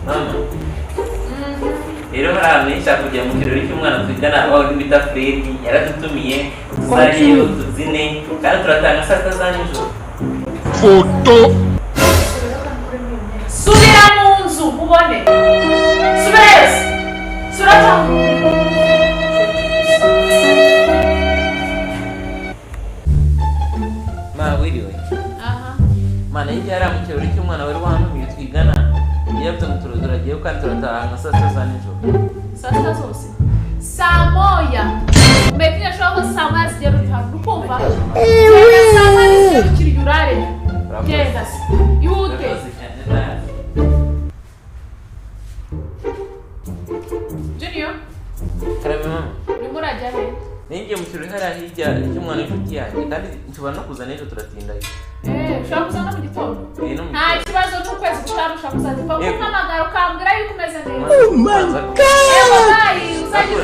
Mama. Rero baramenyesha kujya mu kirori cy'umwana twigana aho bita Freddy yaradutumiye sariyo tuzine kandi turatanga saa sita za nijoro. Foto. Subira mu nzu ubone. Subira. Surata. Ma wiriwe. Aha. Mana yari mu kirori cy'umwana wari wanumiye twigana. Yabyo muturuzura giye kandi turataha nka saa sita za nijoro. Saa sita zose. Saa moya. Umepia shoko saa moya zigera utanu. Ukumva? Saa moya zigera ukiri urare. Genda. Ihute. Junior. Karame mama. Urimo urajya he? Ninjye mu kirori hariya hirya cy'umwana w'inshuti yanjye kandi nshobora no kuza n'ejo turatindayo. Ushobora kuza no mu gitondo. No mu Nta kibazo n'ukwezi gutaha ushobora kuzaza. Kuva kumpamagara ukambwira yuko umeze neza. Oh my god. Yego bayi uzajya